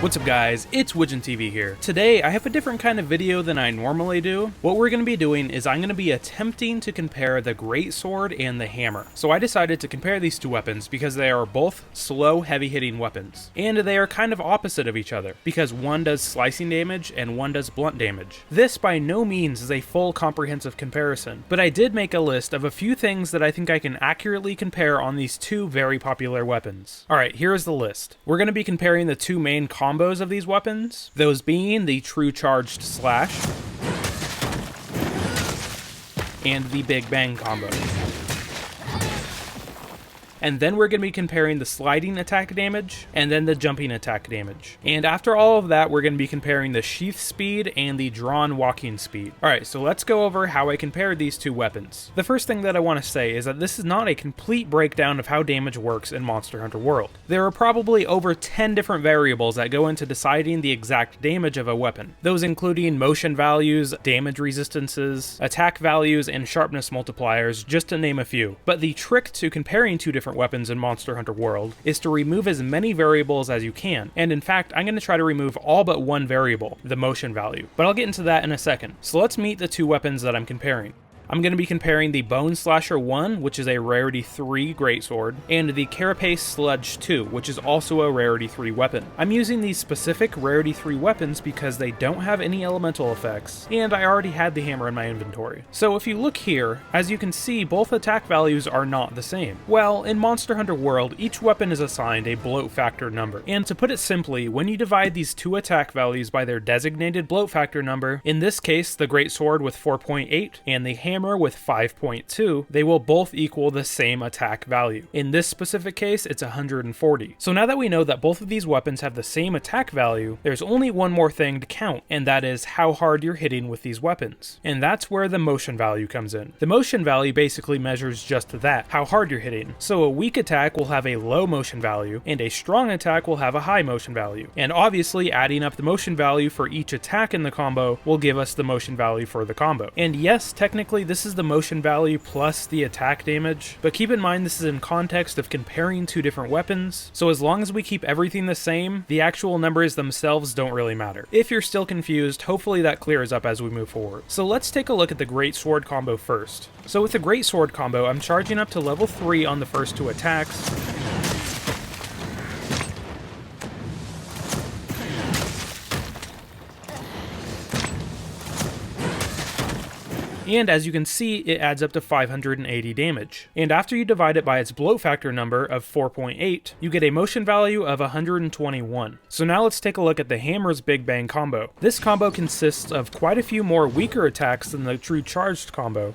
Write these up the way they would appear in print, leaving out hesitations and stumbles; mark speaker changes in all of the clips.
Speaker 1: What's up guys, it's Widgeon TV here. Today I have a different kind of video than I normally do. What we're going to be doing is I'm going to be attempting to compare the greatsword and the hammer. So I decided to compare these two weapons because they are both slow, heavy hitting weapons. And they are kind of opposite of each other because one does slicing damage and one does blunt damage. This by no means is a full comprehensive comparison, but I did make a list of a few things that I think I can accurately compare on these two very popular weapons. Alright, here is the list. We're going to be comparing the two main combos of these weapons, those being the true charged slash and the big bang combo. And then we're going to be comparing the sliding attack damage and then the jumping attack damage. And after all of that, we're going to be comparing the sheath speed and the drawn walking speed. Alright, so let's go over how I compared these two weapons. The first thing that I want to say is that this is not a complete breakdown of how damage works in Monster Hunter World. There are probably over 10 different variables that go into deciding the exact damage of a weapon. Those including motion values, damage resistances, attack values, and sharpness multipliers, just to name a few. But the trick to comparing two different weapons in Monster Hunter World is to remove as many variables as you can, and in fact I'm going to try to remove all but one variable, the motion value, but I'll get into that in a second. So let's meet the two weapons that I'm comparing. I'm going to be comparing the Bone Slasher 1, which is a Rarity 3 greatsword, and the Carapace Sludge 2, which is also a Rarity 3 weapon. I'm using these specific Rarity 3 weapons because they don't have any elemental effects, and I already had the hammer in my inventory. So if you look here, as you can see, both attack values are not the same. Well, in Monster Hunter World, each weapon is assigned a bloat factor number, and to put it simply, when you divide these two attack values by their designated bloat factor number, in this case the greatsword with 4.8 and the hammer with 5.2, they will both equal the same attack value. In this specific case, it's 140. So now that we know that both of these weapons have the same attack value, there's only one more thing to count, and that is how hard you're hitting with these weapons. And that's where the motion value comes in. The motion value basically measures just that, how hard you're hitting. So a weak attack will have a low motion value, and a strong attack will have a high motion value. And obviously adding up the motion value for each attack in the combo will give us the motion value for the combo. And yes, technically this is the motion value plus the attack damage, but keep in mind this is in context of comparing two different weapons, so as long as we keep everything the same, the actual numbers themselves don't really matter. If you're still confused, hopefully that clears up as we move forward. So let's take a look at the greatsword combo first. So with the greatsword combo, I'm charging up to level 3 on the first two attacks, and as you can see, it adds up to 580 damage. And after you divide it by its bloat factor number of 4.8, you get a motion value of 121. So now let's take a look at the hammer's big bang combo. This combo consists of quite a few more weaker attacks than the true charged combo.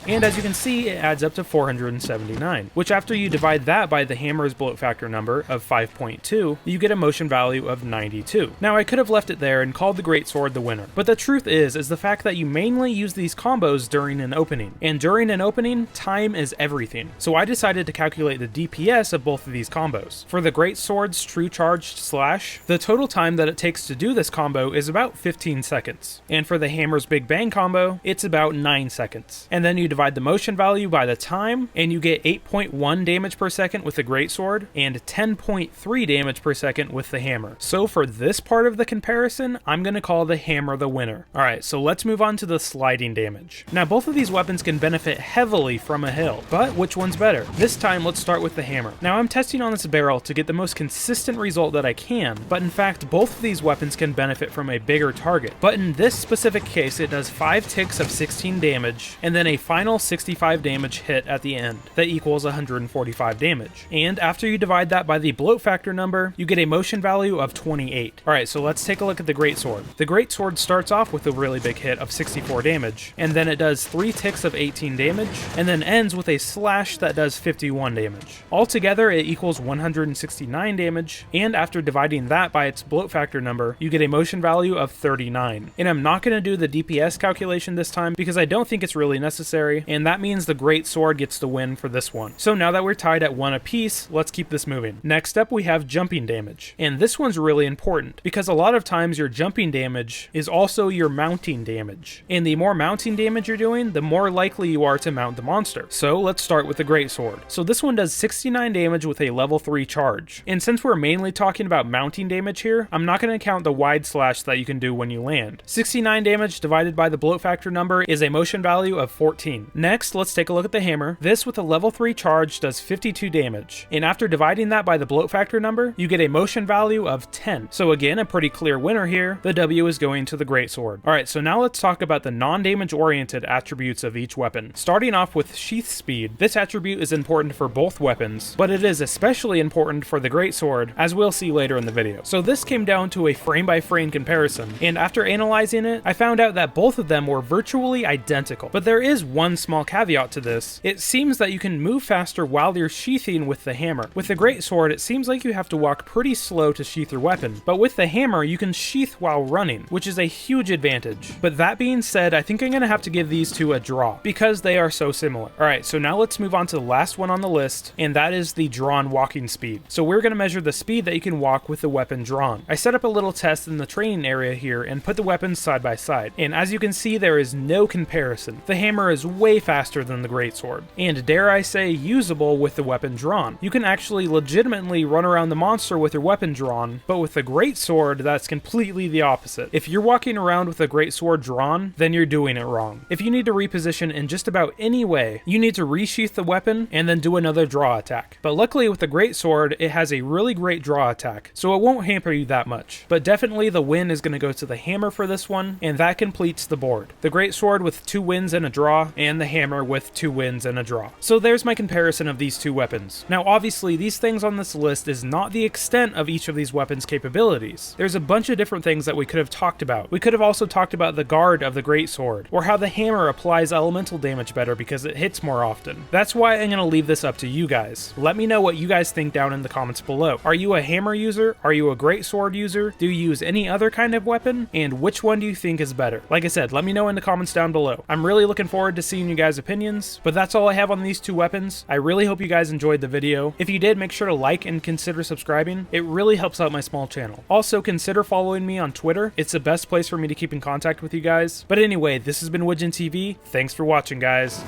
Speaker 1: And as you can see, it adds up to 479, which after you divide that by the hammer's bloat factor number of 5.2, you get a motion value of 92. Now I could have left it there and called the greatsword the winner, but the truth is the fact that you mainly use these combos during an opening, and during an opening, time is everything. So I decided to calculate the DPS of both of these combos. For the greatsword's true charged slash, the total time that it takes to do this combo is about 15 seconds, and for the hammer's big bang combo, it's about 9 seconds. And then you divide the motion value by the time, and you get 8.1 damage per second with the greatsword, and 10.3 damage per second with the hammer. So for this part of the comparison, I'm going to call the hammer the winner. Alright, so let's move on to the sliding damage. Now both of these weapons can benefit heavily from a hill, but which one's better? This time let's start with the hammer. Now I'm testing on this barrel to get the most consistent result that I can, but in fact both of these weapons can benefit from a bigger target. But in this specific case, it does 5 ticks of 16 damage, and then a final 65 damage hit at the end that equals 145 damage. And after you divide that by the bloat factor number, you get a motion value of 28. Alright, so let's take a look at the greatsword. The greatsword starts off with a really big hit of 64 damage, and then it does 3 ticks of 18 damage, and then ends with a slash that does 51 damage. Altogether, it equals 169 damage, and after dividing that by its bloat factor number, you get a motion value of 39. And I'm not going to do the DPS calculation this time because I don't think it's really necessary, legendary, and that means the great sword gets the win for this one. So now that we're tied at 1 apiece, let's keep this moving. Next up, we have jumping damage, and this one's really important because a lot of times your jumping damage is also your mounting damage, and the more mounting damage you're doing, the more likely you are to mount the monster. So let's start with the great sword. So this one does 69 damage with a level 3 charge, and since we're mainly talking about mounting damage here, I'm not going to count the wide slash that you can do when you land. 69 damage divided by the bloat factor number is a motion value of 14. Next, let's take a look at the hammer. This with a level 3 charge does 52 damage, and after dividing that by the bloat factor number, you get a motion value of 10. So again, a pretty clear winner here. The W is going to the greatsword. Alright, so now let's talk about the non-damage oriented attributes of each weapon. Starting off with sheath speed, this attribute is important for both weapons, but it is especially important for the greatsword, as we'll see later in the video. So this came down to a frame-by-frame comparison, and after analyzing it, I found out that both of them were virtually identical. But there is one small caveat to this. It seems that you can move faster while you're sheathing with the hammer. With the greatsword, it seems like you have to walk pretty slow to sheath your weapon, but with the hammer, you can sheath while running, which is a huge advantage. But that being said, I think I'm gonna have to give these two a draw, because they are so similar. Alright, so now let's move on to the last one on the list, and that is the drawn walking speed. So we're gonna measure the speed that you can walk with the weapon drawn. I set up a little test in the training area here and put the weapons side by side, and as you can see, there is no comparison. The hammer is way faster than the greatsword, and dare I say, usable with the weapon drawn. You can actually legitimately run around the monster with your weapon drawn, but with the greatsword, that's completely the opposite. If you're walking around with a greatsword drawn, then you're doing it wrong. If you need to reposition in just about any way, you need to resheath the weapon and then do another draw attack. But luckily with the greatsword, it has a really great draw attack, so it won't hamper you that much. But definitely the win is going to go to the hammer for this one, and that completes the board. The greatsword with 2 wins and a draw, and the hammer with 2 wins and a draw. So there's my comparison of these two weapons. Now obviously these things on this list is not the extent of each of these weapons' capabilities. There's a bunch of different things that we could have talked about. We could have also talked about the guard of the greatsword, or how the hammer applies elemental damage better because it hits more often. That's why I'm going to leave this up to you guys. Let me know what you guys think down in the comments below. Are you a hammer user? Are you a greatsword user? Do you use any other kind of weapon? And which one do you think is better? Like I said, let me know in the comments down below. I'm really looking forward to seeing you guys' opinions, but that's all I have on these two weapons. I really hope you guys enjoyed the video. If you did, make sure to like and consider subscribing. It really helps out my small channel. Also, consider following me on Twitter. It's the best place for me to keep in contact with you guys. But anyway, this has been Widgeon TV. Thanks for watching, guys.